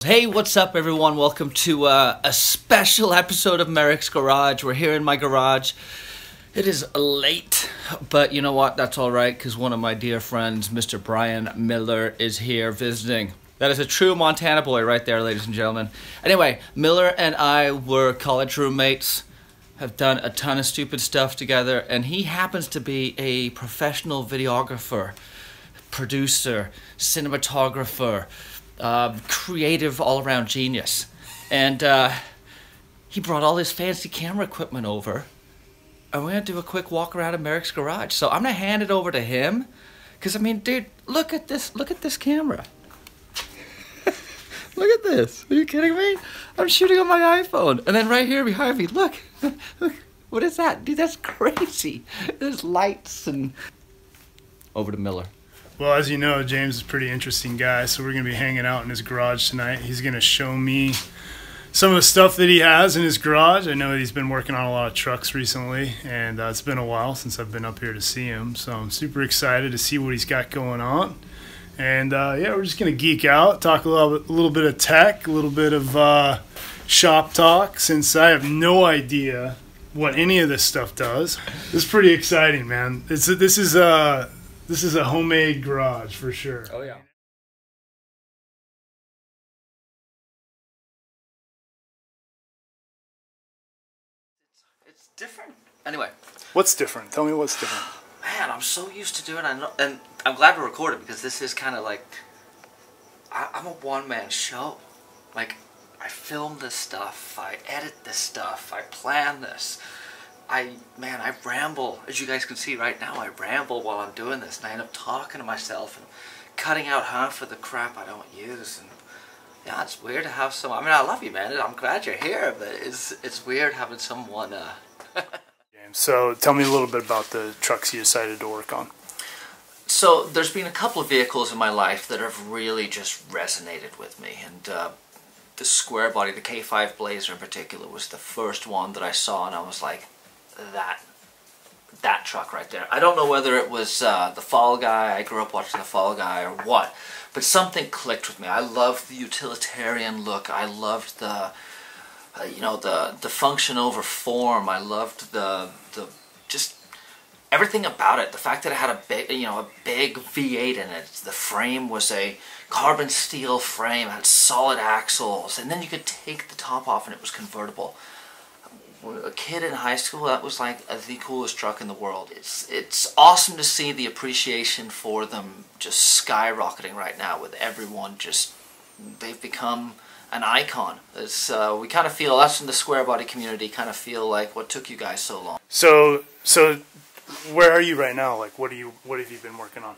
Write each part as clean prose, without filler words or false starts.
Hey, what's up everyone? Welcome to a special episode of Merricks Garage. We're here in my garage. It is late, but you know what? That's alright, because one of my dear friends, Mr. Brian Miller, is here visiting. That is a true Montana boy right there, ladies and gentlemen. Anyway, Miller and I were college roommates, have done a ton of stupid stuff together, and he happens to be a professional videographer, producer, cinematographer, creative all-around genius. And he brought all his fancy camera equipment over, and we're gonna do a quick walk around of Merrick's garage. So I'm gonna hand it over to him, because I mean, dude, look at this camera. Look at this. Are you kidding me? I'm shooting on my iPhone. And then right here behind me, look. Look. What is that? Dude, that's crazy. There's lights and... Over to Miller. Well, as you know, James is a pretty interesting guy, so we're going to be hanging out in his garage tonight. He's going to show me some of the stuff that he has in his garage. I know that he's been working on a lot of trucks recently, and it's been a while since I've been up here to see him, so I'm super excited to see what he's got going on. And yeah, we're just going to geek out, talk a little bit of tech, a little bit of shop talk, since I have no idea what any of this stuff does. This is pretty exciting, man. This is a homemade garage for sure. Oh, yeah. It's different. Anyway. What's different? Tell me what's different. Man, I'm so used to doing it, and I'm glad to record it, because this is kind of like, I'm a one-man show. Like, I film this stuff, I edit this stuff, I plan this. I ramble, as you guys can see right now, I ramble while I'm doing this, and I end up talking to myself and cutting out half of the crap I don't use, and yeah, it's weird to have someone. I mean, I love you, man, I'm glad you're here, but it's weird having someone, So tell me a little bit about the trucks you decided to work on. So there's been a couple of vehicles in my life that have really just resonated with me, and the square body, the K5 Blazer in particular, was the first one that I saw, and I was like, that truck right there. I don't know whether it was the Fall Guy, I grew up watching the Fall Guy, or what, but something clicked with me. I loved the utilitarian look. I loved the you know, the function over form. I loved the just everything about it. The fact that it had a big, you know, a big V8 in it. The frame was a carbon steel frame, it had solid axles, and then you could take the top off and it was convertible. A kid in high school, that was like the coolest truck in the world. It's awesome to see the appreciation for them just skyrocketing right now, with everyone just, they've become an icon. It's, we kind of feel, us in the square body community kind of feel like, what took you guys so long? So where are you right now? Like, what have you been working on?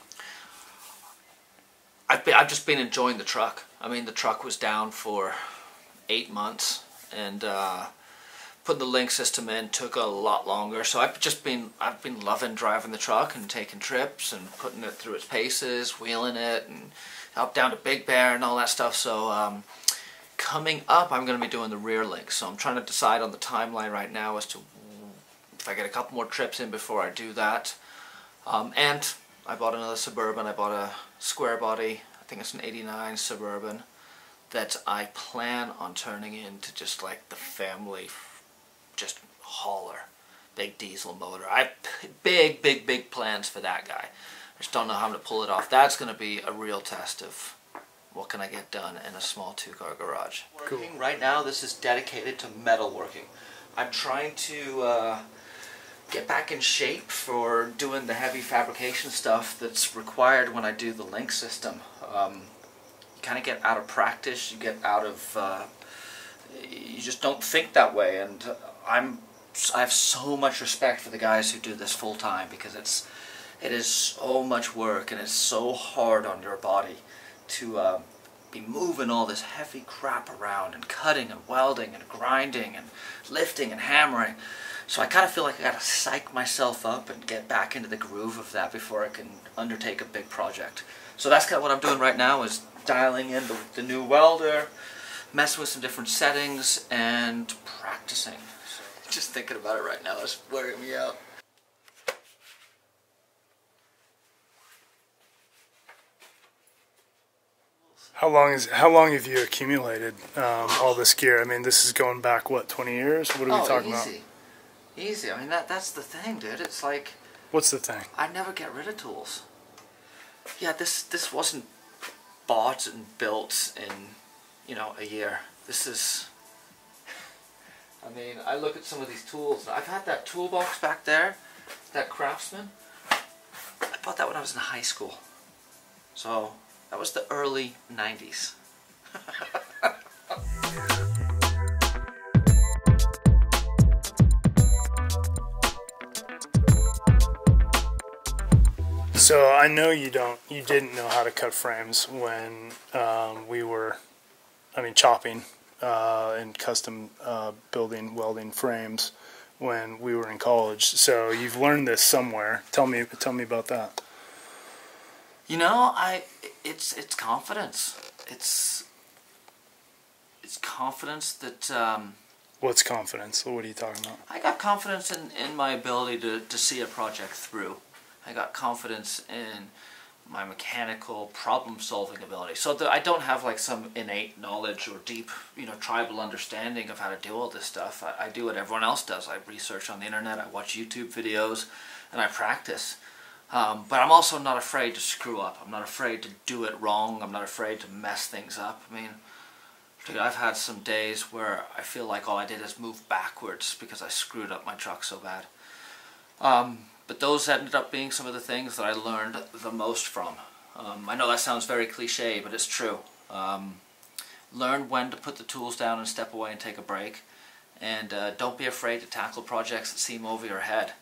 I've just been enjoying the truck. I mean, the truck was down for 8 months, and putting the link system in took a lot longer. So I've been loving driving the truck and taking trips and putting it through its paces, wheeling it, and up down to Big Bear and all that stuff. So coming up, I'm going to be doing the rear link. So I'm trying to decide on the timeline right now as to if I get a couple more trips in before I do that. And I bought another Suburban. I bought a square body, I think it's an '89 Suburban, that I plan on turning into just like the family, just hauler, big diesel motor. I have big plans for that guy. I just don't know how to pull it off. That's going to be a real test of what can I get done in a small 2-car garage. Cool. Right now, this is dedicated to metalworking. I'm trying to get back in shape for doing the heavy fabrication stuff that's required when I do the link system. You kind of get out of practice, you get out of, you just don't think that way, and I have so much respect for the guys who do this full time, because it is so much work, and it's so hard on your body to be moving all this heavy crap around, and cutting and welding and grinding and lifting and hammering. So I kind of feel like I gotta psych myself up and get back into the groove of that before I can undertake a big project. So that's kind of what I'm doing right now, is dialing in the new welder, messing with some different settings, and practicing. So just thinking about it right now is wearing me out. How long have you accumulated all this gear? I mean, this is going back what, 20 years? What are we talking about? Easy. I mean, that's the thing, dude. It's like, what's the thing? I never get rid of tools. Yeah, this wasn't bought and built in, you know, a year. This is, I mean, I look at some of these tools. I've had that toolbox back there, that Craftsman. I bought that when I was in high school. So that was the early 90s. So I know you didn't know how to cut frames when we were, chopping and custom welding frames when we were in college. So you've learned this somewhere. Tell me about that. You know, it's confidence. It's confidence that. What's confidence? What are you talking about? I got confidence in my ability to see a project through. I got confidence in my mechanical problem-solving ability. So that I don't have like some innate knowledge or deep, tribal understanding of how to do all this stuff. I do what everyone else does. I research on the internet, I watch YouTube videos, and I practice. But I'm also not afraid to screw up. I'm not afraid to do it wrong. I'm not afraid to mess things up. I mean, dude, I've had some days where I feel like all I did is move backwards because I screwed up my truck so bad. But those ended up being some of the things that I learned the most from. I know that sounds very cliche, but it's true. Learn when to put the tools down and step away and take a break. And don't be afraid to tackle projects that seem over your head.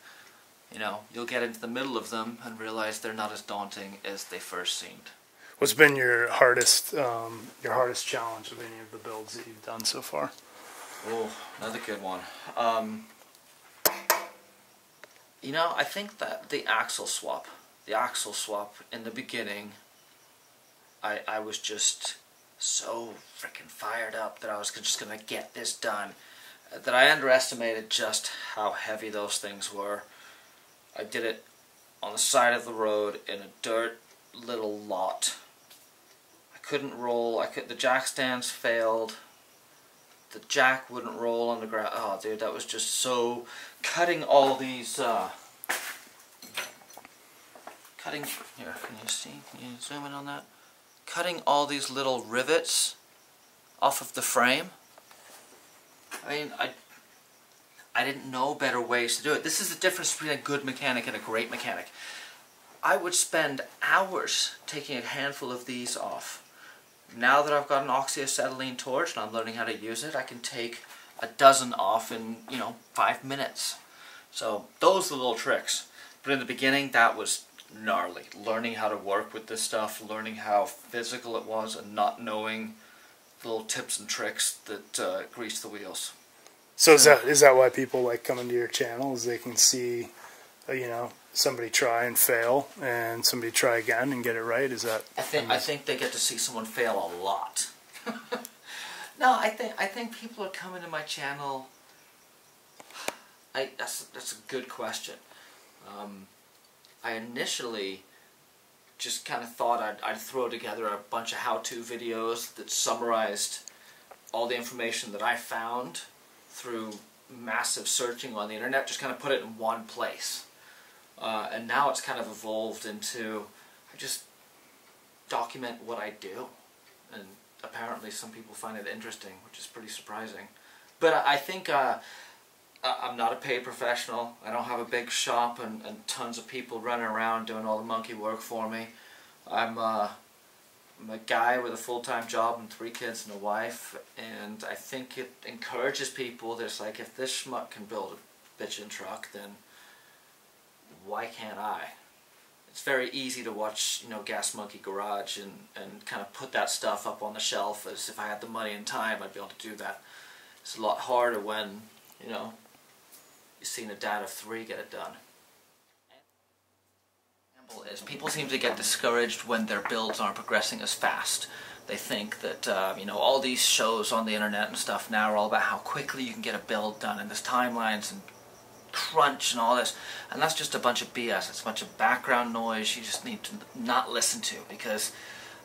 You'll get into the middle of them and realize they're not as daunting as they first seemed. What's been your hardest challenge of any of the builds that you've done so far? Oh, another good one. I think that the axle swap in the beginning, I was just so freaking fired up that I was just going to get this done, that I underestimated just how heavy those things were. I did it on the side of the road in a dirt little lot. I couldn't roll. The jack stands failed. The jack wouldn't roll on the ground. Oh, dude, that was just so... Cutting all these... Here, can you see? Can you zoom in on that? Cutting all these little rivets off of the frame. I mean, I didn't know better ways to do it. This is the difference between a good mechanic and a great mechanic. I would spend hours taking a handful of these off. Now that I've got an oxyacetylene torch and I'm learning how to use it, I can take a dozen off in, 5 minutes. So those are the little tricks. But in the beginning, that was gnarly. Learning how to work with this stuff, learning how physical it was, and not knowing the little tips and tricks that grease the wheels. So is that why people like coming to your channel? Is they can see, somebody try and fail, and somebody try again and get it right? Is that? I think they get to see someone fail a lot. No, I think people are coming to my channel. That's a good question. I initially just kind of thought I'd throw together a bunch of how-to videos that summarized all the information that I found through massive searching on the internet, just kind of put it in one place. And now it's kind of evolved into, I just document what I do. And apparently some people find it interesting, which is pretty surprising. But I think I'm not a paid professional. I don't have a big shop and tons of people running around doing all the monkey work for me. I'm a guy with a full-time job and 3 kids and a wife, and I think it encourages people. There's like, if this schmuck can build a bitchin' truck, then why can't I? It's very easy to watch, Gas Monkey Garage and kind of put that stuff up on the shelf as if I had the money and time, I'd be able to do that. It's a lot harder when, you've seen a dad of 3 get it done. Is people seem to get discouraged when their builds aren't progressing as fast. They think that all these shows on the internet and stuff now are all about how quickly you can get a build done, and there's timelines and crunch and all this, and that's just a bunch of BS. It's a bunch of background noise you just need to not listen to, because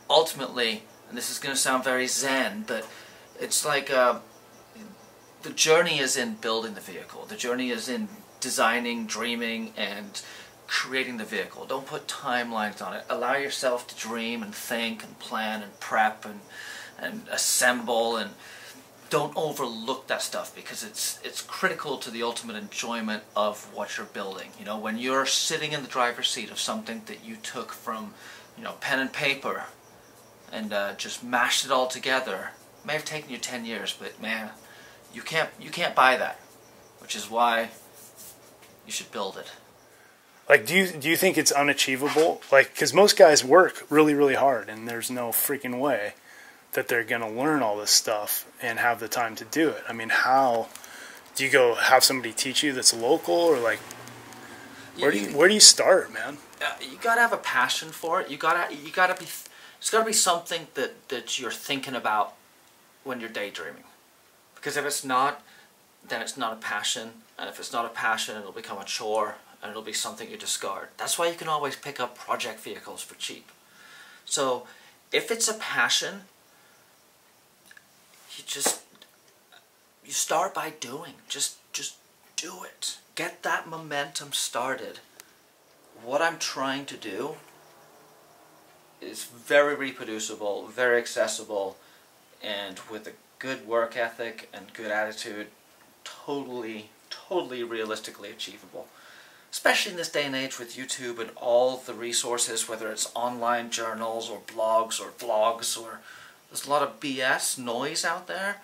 ultimately And this is going to sound very zen, but it's like the journey is in building the vehicle. The journey is in designing, dreaming, and creating the vehicle. Don't put timelines on it. Allow yourself to dream and think and plan and prep and assemble, and don't overlook that stuff, because it's critical to the ultimate enjoyment of what you're building. You know, when you're sitting in the driver's seat of something that you took from, you know, pen and paper and just mashed it all together, it may have taken you 10 years, but man, you can't buy that, which is why you should build it. Like, do you think it's unachievable? Like, because most guys work really, really hard, and there's no freaking way that they're going to learn all this stuff and have the time to do it. I mean, how do you go have somebody teach you that's local, or like, where do you start, man? You gotta have a passion for it. You gotta be. It's gotta be something that you're thinking about when you're daydreaming. Because if it's not, then it's not a passion. And if it's not a passion, it'll become a chore, and it'll be something you discard. That's why you can always pick up project vehicles for cheap. So if it's a passion, you start by doing. Just do it. Get that momentum started. What I'm trying to do is very reproducible, very accessible, and with a good work ethic and good attitude, totally realistically achievable. Especially in this day and age with YouTube and all the resources, whether it's online journals or blogs or vlogs, or there's a lot of BS noise out there,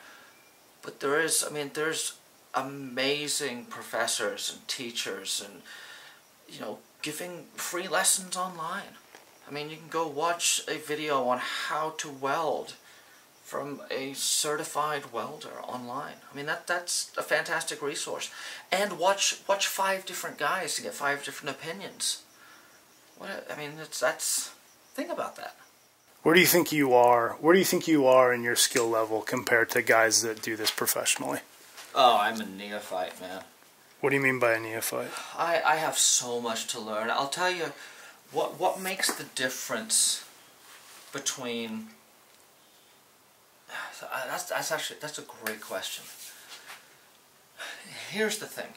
but there's amazing professors and teachers, and you know, giving free lessons online. I mean, you can go watch a video on how to weld from a certified welder online. I mean, that's a fantastic resource. And watch 5 different guys to get 5 different opinions. Think about that. Where do you think you are? Where do you think you are in your skill level compared to guys that do this professionally? Oh, I'm a neophyte, man. What do you mean by a neophyte? I have so much to learn. I'll tell you what makes the difference between... That's a great question. Here's the thing.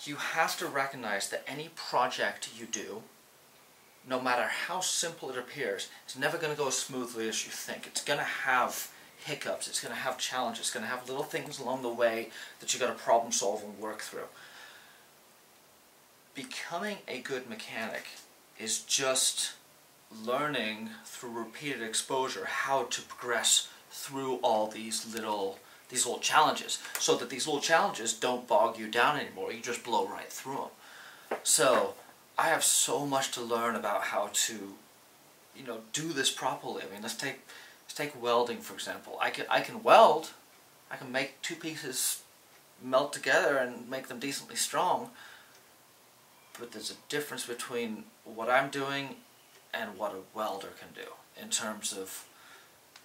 You have to recognize that any project you do, no matter how simple it appears, it's never going to go as smoothly as you think. It's going to have hiccups. It's going to have challenges. It's going to have little things along the way that you got to problem solve and work through. Becoming a good mechanic is just learning through repeated exposure how to progress through all these little challenges, so that these little challenges don't bog you down anymore. You just blow right through them. So I have so much to learn about how to, you know, do this properly. I mean, let's take welding for example. I can weld. I can make 2 pieces melt together and make them decently strong. But there's a difference between what I'm doing and what a welder can do in terms of,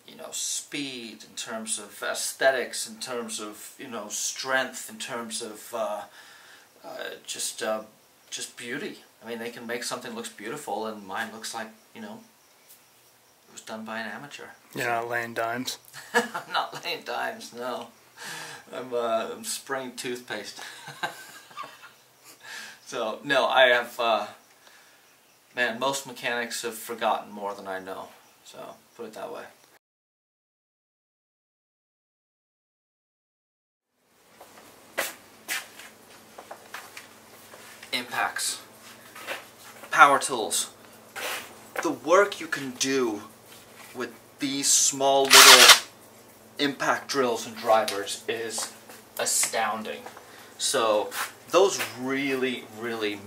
you know, speed, in terms of aesthetics, in terms of, you know, strength, in terms of just beauty. I mean, they can make something that looks beautiful, and mine looks like, you know, it was done by an amateur. You're not laying dimes? I'm not laying dimes, no. I'm spraying toothpaste. So, no, I have, man, most mechanics have forgotten more than I know. So, put it that way. Impacts. Power tools. The work you can do with these small little impact drills and drivers is astounding. So those really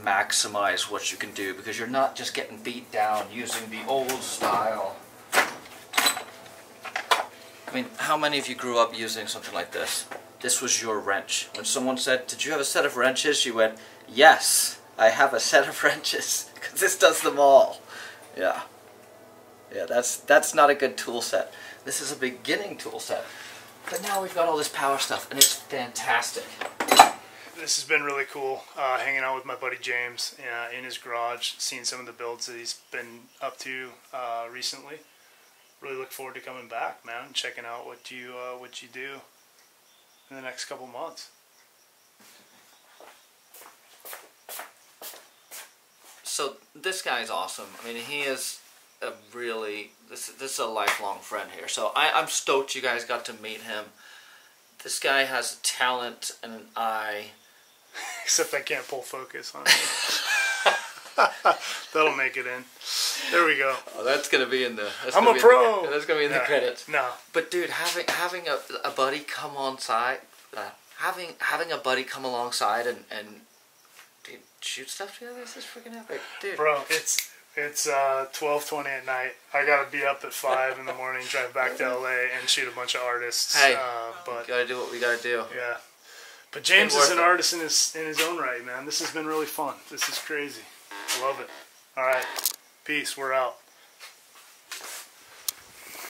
maximize what you can do, because you're not just getting beat down using the old style. I mean, how many of you grew up using something like this? This was your wrench. When someone said, "Did you have a set of wrenches?" you went, "Yes, I have a set of wrenches, because this does them all." Yeah. Yeah, that's not a good tool set. This is a beginning tool set. But now we've got all this power stuff, and it's fantastic. This has been really cool, hanging out with my buddy James in his garage, seeing some of the builds that he's been up to recently. really look forward to coming back, man, and checking out what you do in the next couple months. So this guy's awesome. I mean, he is a really, this is a lifelong friend here. So I'm stoked you guys got to meet him. This guy has a talent and an eye. Except I can't pull focus on it. That'll make it in. There we go. Oh, that's gonna be in the. I'm a pro. That's gonna be in the credits. No. But dude, having a buddy come on side, having a buddy come alongside and dude, shoot stuff together. This is freaking epic, dude. Bro, it's 12:20 at night. I gotta be up at 5 in the morning, drive back to LA, and shoot a bunch of artists. Hey, but we gotta do what we gotta do. Yeah. But James is an artist in his own right, man. This has been really fun. This is crazy. I love it. All right. Peace. We're out.